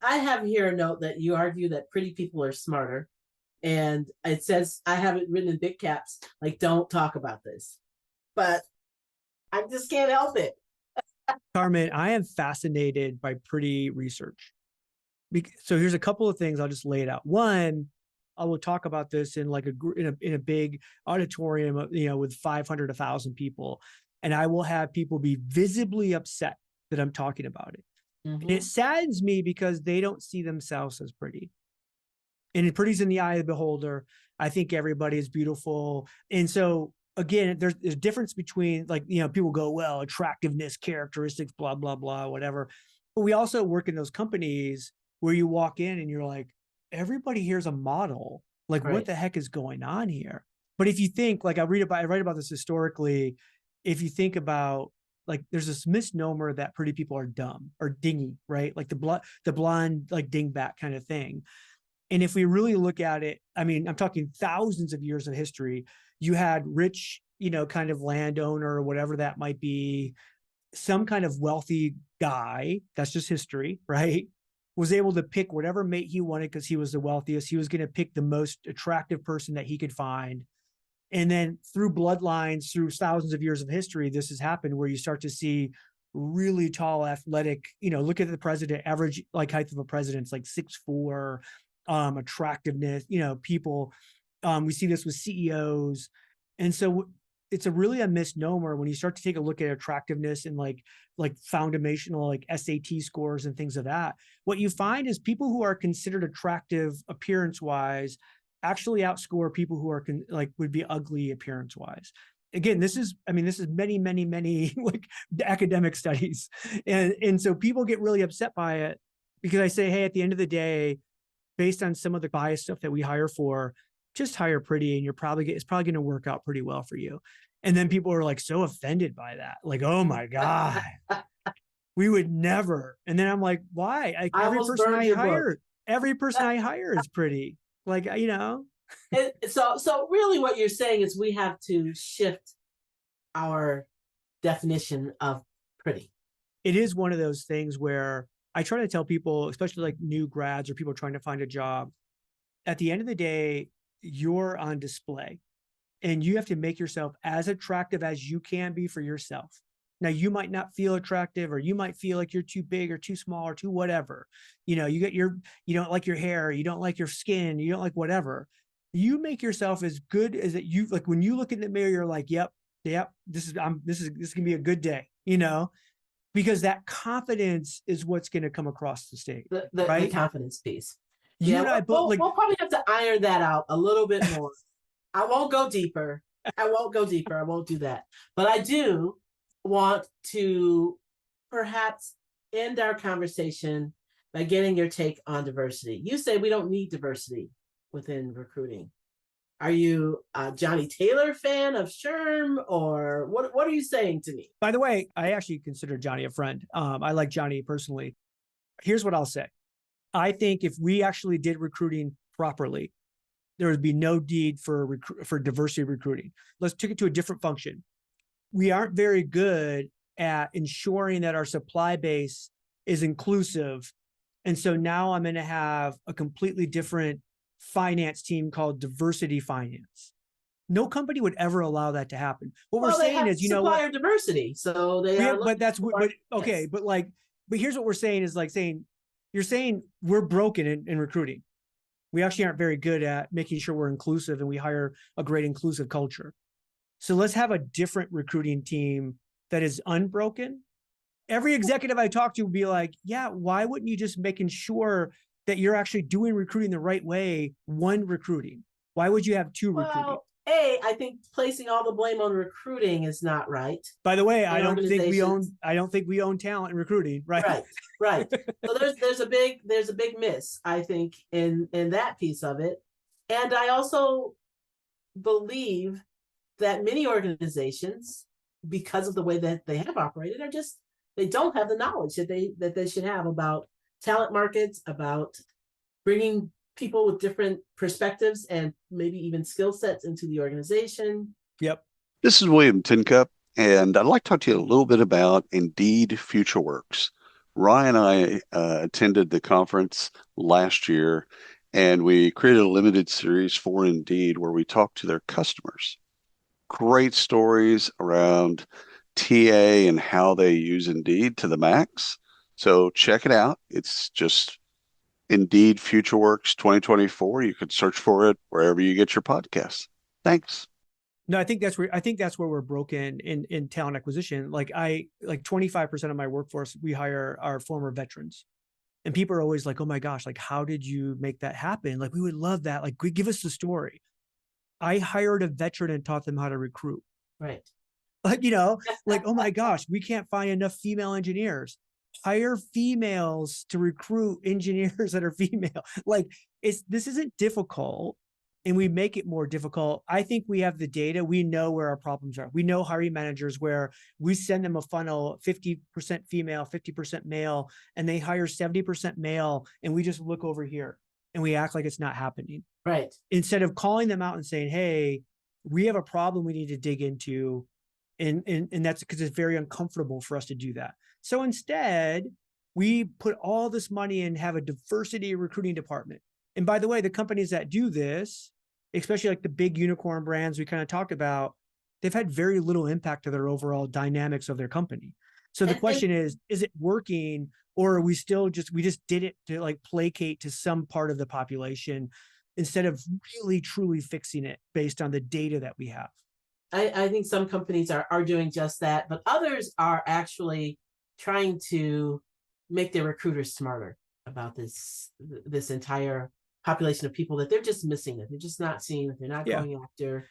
I have here a note that you argue that pretty people are smarter. And it says, I have it written in big caps, like, don't talk about this. But I just can't help it. Carmen, I am fascinated by pretty research. So here's a couple of things. I'll just lay it out. One, I will talk about this in like in a big auditorium, with 500, 1,000 people. And I will have people be visibly upset that I'm talking about it. And it saddens me because they don't see themselves as pretty. And pretty's in the eye of the beholder. I think everybody is beautiful. And so again, there's a difference between, like, people go, well, attractiveness, characteristics, blah, blah, blah, whatever. But we also work in those companies where you walk in and you're like, everybody here's a model. Like, what the heck is going on here? But if you think, like, I write about this historically, if you think about, like, there's this misnomer that pretty people are dumb or dingy, right? Like the blonde, like, dingbat kind of thing. And if we really look at it, I mean, I'm talking thousands of years of history. You had rich, kind of landowner or whatever that might be, some kind of wealthy guy, that's just history, right? Was able to pick whatever mate he wanted because he was the wealthiest. He was going to pick the most attractive person that he could find. And then through bloodlines, through thousands of years of history, this has happened where you start to see really tall, athletic, look at the president, average like height of a president's like 6'4", attractiveness, people. We see this with CEOs. And so it's really a misnomer when you start to take a look at attractiveness and like foundational, like SAT scores and things of that. What you find is people who are considered attractive appearance wise actually outscore people who are would be ugly appearance wise. Again, this is many, many, many like academic studies. And so people get really upset by it because I say, hey, at the end of the day, based on some of the bias stuff that we hire for, just hire pretty and it's probably going to work out pretty well for you. And then people are like so offended by that. Like, oh my God, we would never. And then I'm like, why? Every person I hire is pretty. Like, So really what you're saying is we have to shift our definition of pretty. It is one of those things where I try to tell people, especially like new grads or people trying to find a job, at the end of the day, you're on display and you have to make yourself as attractive as you can be for yourself. Now, you might not feel attractive, or you might feel like you're too big or too small or too whatever. You don't like your hair, you don't like your skin, you don't like whatever. You make yourself as good as it. You like when you look in the mirror, you're like, yep, this is gonna be a good day, because that confidence is what's going to come across the stage. The confidence piece. We'll probably have to iron that out a little bit more. I won't go deeper. I won't do that. But I do want to perhaps end our conversation by getting your take on diversity. You say we don't need diversity within recruiting. Are you a Johnny Taylor fan of SHRM, or what are you saying to me? By the way, I actually consider Johnny a friend. I like Johnny personally. Here's what I'll say. I think if we actually did recruiting properly, there would be no need for diversity recruiting. Let's take it to a different function. We aren't very good at ensuring that our supply base is inclusive. And so now I'm going to have a completely different finance team called diversity finance. No company would ever allow that to happen. What we're saying is, supplier diversity. So they are. But here's what we're saying is you're saying we're broken in recruiting. We actually aren't very good at making sure we're inclusive and we hire a great inclusive culture. So let's have a different recruiting team that is unbroken. Every executive I talk to would be like, yeah, why wouldn't you just making sure that you're actually doing recruiting the right way, one recruiting? Why would you have two recruiting? I think placing all the blame on recruiting is not right. By the way, in I don't think we own organizations. talent in recruiting, right? Right. So there's a big miss, I think, in that piece of it. And I also believe that many organizations, because of the way that they have operated, they don't have the knowledge that they should have about talent markets, about bringing people with different perspectives and maybe even skill sets into the organization. Yep. This is William Tincup, and I'd like to talk to you a little bit about Indeed FutureWorks. Ryan and I attended the conference last year, and we created a limited series for Indeed where we talked to their customers. Great stories around TA and how they use Indeed to the max. So check it out. It's just Indeed FutureWorks 2024. You could search for it wherever you get your podcasts. Thanks. No, I think that's where we're broken in talent acquisition. Like 25% of my workforce, we hire our former veterans. And people are always like, oh my gosh, like, how did you make that happen? Like, we would love that. Like, give us the story. I hired a veteran and taught them how to recruit. Right. Like, like, oh my gosh, we can't find enough female engineers. Hire females to recruit engineers that are female. Like, this isn't difficult, and we make it more difficult. I think we have the data. We know where our problems are. We know hiring managers where we send them a funnel, 50% female, 50% male, and they hire 70% male, and we just look over here and we act like it's not happening. Right. Instead of calling them out and saying, hey, we have a problem we need to dig into. And that's because it's very uncomfortable for us to do that. So instead, we put all this money and have a diversity recruiting department. And by the way, the companies that do this, especially like the big unicorn brands we kind of talked about, they've had very little impact to their overall dynamics of their company. So the question is it working, or are we still we just did it to like placate to some part of the population instead of really truly fixing it based on the data that we have? I think some companies are doing just that, but others are actually trying to make their recruiters smarter about this entire population of people that they're just missing, that they're just not seeing, that they're not going after.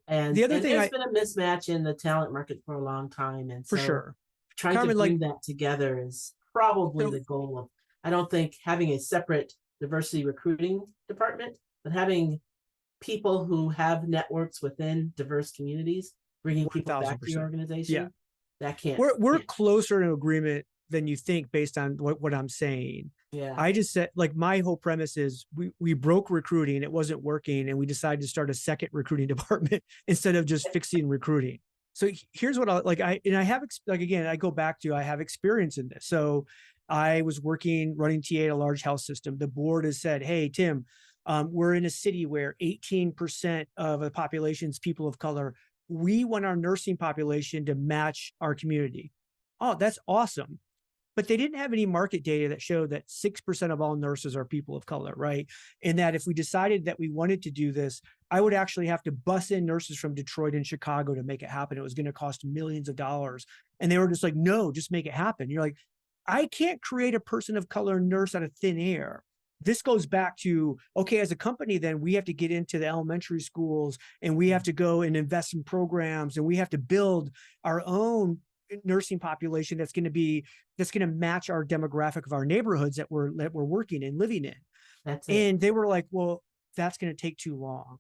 And the other thing, there's been a mismatch in the talent market for a long time. And for so sure, trying Carmen, to bring that together is probably the goal of, I don't think having a separate diversity recruiting department, but having people who have networks within diverse communities, bringing people back to your organization. Yeah. That can't. We're closer to agreement than you think based on what I'm saying. Yeah. I just said, like, my whole premise is we broke recruiting, it wasn't working, and we decided to start a second recruiting department instead of just fixing recruiting. So here's what I go back to, I have experience in this. So I was running TA at a large health system. The board has said, hey, Tim, we're in a city where 18% of the population's people of color. We want our nursing population to match our community. Oh, that's awesome. But they didn't have any market data that showed that 6% of all nurses are people of color, right? And that if we decided that we wanted to do this, I would actually have to bus in nurses from Detroit and Chicago to make it happen. It was going to cost millions of dollars. And they were just like, no, just make it happen. You're like, I can't create a person of color nurse out of thin air. This goes back to, okay, as a company, then we have to get into the elementary schools and we have to go and invest in programs and we have to build our own nursing population that's going to match our demographic of our neighborhoods that we're working and living in. That's it. And they were like, well, that's going to take too long.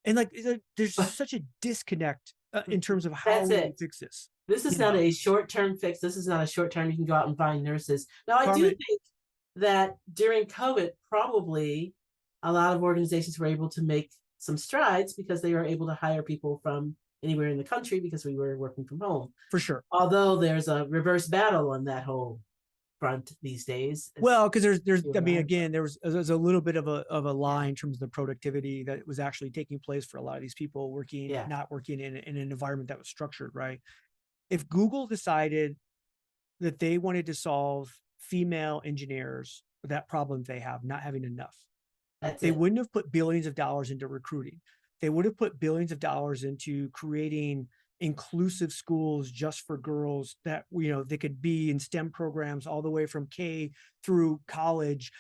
And like, there's such a disconnect in terms of how we fix this. This is not a short-term fix. This is not a short-term, you can go out and find nurses. Now, I do think that during COVID, probably a lot of organizations were able to make some strides because they were able to hire people from anywhere in the country because we were working from home. For sure. Although there's a reverse battle on that whole front these days. Well, because there's I mean, again, there's a little bit of a lie in terms of the productivity that was actually taking place for a lot of these people working, not working in an environment that was structured, right? If Google decided that they wanted to solve female engineers, that problem they have, not having enough, they wouldn't have put billions of dollars into recruiting. They would have put billions of dollars into creating inclusive schools just for girls that, they could be in STEM programs all the way from K through college.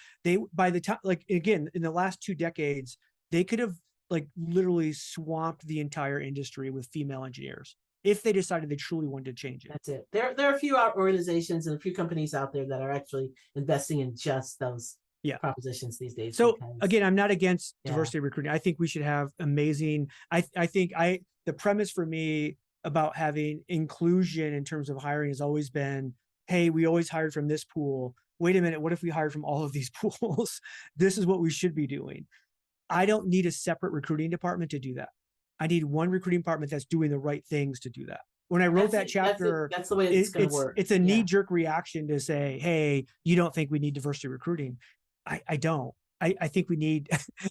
By the time, like, again, in the last 2 decades, they could have like literally swamped the entire industry with female engineers if they decided they truly wanted to change it. That's it. There are a few organizations and a few companies out there that are actually investing in just those propositions these days. So again, I'm not against diversity recruiting. I think we should have amazing. I think the premise for me about having inclusion in terms of hiring has always been, hey, we always hired from this pool. Wait a minute, what if we hired from all of these pools? This is what we should be doing. I don't need a separate recruiting department to do that. I need one recruiting department that's doing the right things to do that. When I wrote that chapter, that's the way it's going to work. It's a knee-jerk reaction to say, hey, you don't think we need diversity recruiting. I don't. I think we need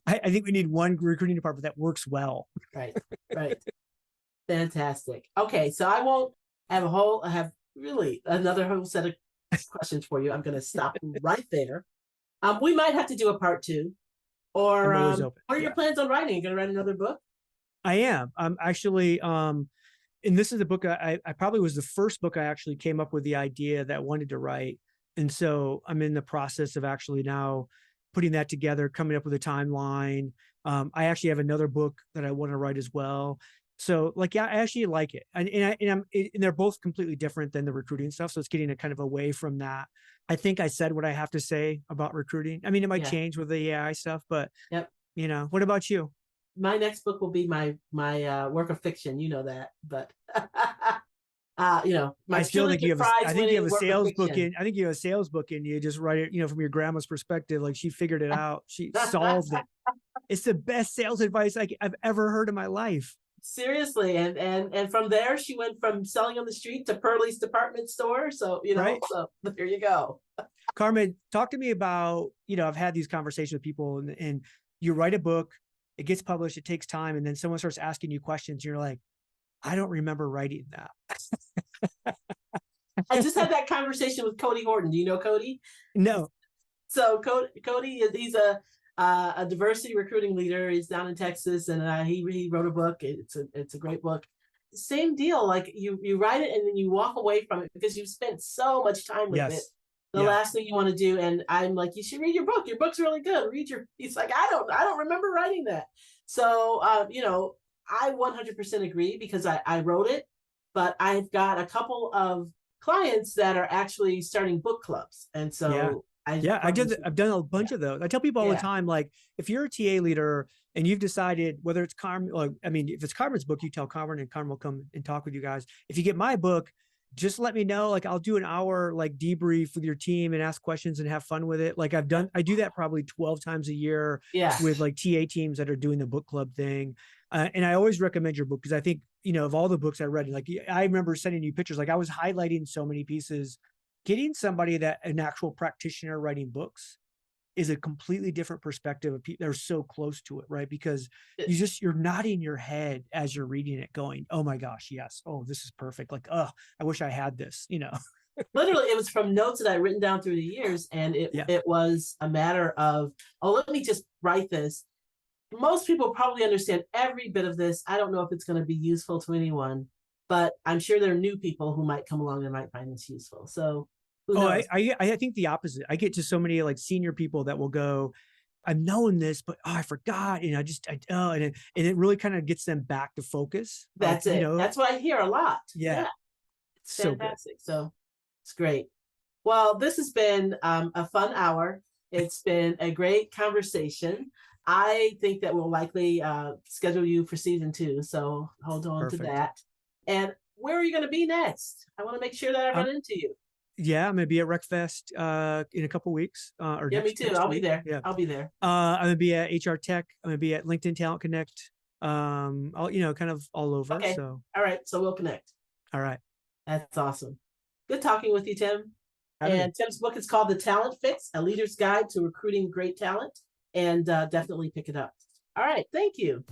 I think we need one recruiting department that works well. Right. Fantastic. Okay, so I have really another whole set of questions for you. I'm going to stop right there. We might have to do a part 2. Or what are your plans on writing? Are you going to write another book? I am. I'm actually, and this is the book I probably was the first book I actually came up with the idea that I wanted to write. And so I'm in the process of actually now putting that together, coming up with a timeline. I actually have another book that I want to write as well. So I actually like it. And they're both completely different than the recruiting stuff. So it's getting a kind of away from that. I think I said what I have to say about recruiting. I mean, it might change with the AI stuff, but what about you? My next book will be my work of fiction. You know that, but I still think you have. I think you have a sales book in. I think you have a sales book in. You just write it, from your grandma's perspective. Like she figured it out. She solved it. It's the best sales advice I've ever heard in my life. Seriously, and from there she went from selling on the street to Pearlie's department store. So right? So there you go. Carmen, talk to me about I've had these conversations with people, and you write a book, it gets published, it takes time, and then someone starts asking you questions. And you're like, I don't remember writing that. I just had that conversation with Cody Horton. Do you know Cody? No. So Cody, he's a diversity recruiting leader. He's down in Texas, and he wrote a book. It's a great book. Same deal. Like you write it and then you walk away from it because you've spent so much time with it. The last thing you want to do, and I'm like, you should read your book. Your book's really good. He's like, I don't remember writing that. So I 100% agree because I wrote it, but I've got a couple of clients that are actually starting book clubs, and so. I've done a bunch of those. I tell people all the time, like, if you're a TA leader and you've decided whether it's Carmen, if it's Carmen's book, you tell Carmen and Carmen will come and talk with you guys. If you get my book, just let me know. Like, I'll do an hour debrief with your team and ask questions and have fun with it. Like I do that probably 12 times a year with TA teams that are doing the book club thing. And I always recommend your book because I think, of all the books I read, I remember sending you pictures, I was highlighting so many pieces. Getting somebody an actual practitioner writing books is a completely different perspective. They're so close to it, right? Because you're nodding your head as you're reading it going, oh my gosh, yes. Oh, this is perfect. I wish I had this, Literally, it was from notes that I'd written down through the years. And it was a matter of, let me just write this. Most people probably understand every bit of this. I don't know if it's going to be useful to anyone, but I'm sure there are new people who might come along and might find this useful. So I think the opposite. I get to so many senior people that will go, I've known this, but I forgot. And and it really kind of gets them back to focus. That's it. That's what I hear a lot. Yeah. It's fantastic. So it's great. Well, this has been a fun hour. It's been a great conversation. I think that we'll likely schedule you for season 2. So hold on to that. And where are you going to be next? I want to make sure that I run into you. Yeah, I'm going to be at RecFest in a couple weeks. Me too. I'll be there. Yeah. I'll be there. I'm going to be at HR Tech. I'm going to be at LinkedIn Talent Connect. Kind of all over. Okay. So. All right. So we'll connect. All right. That's awesome. Good talking with you, Tim. And Tim's book is called The Talent Fix, A Leader's Guide to Recruiting Great Talent. And definitely pick it up. All right. Thank you.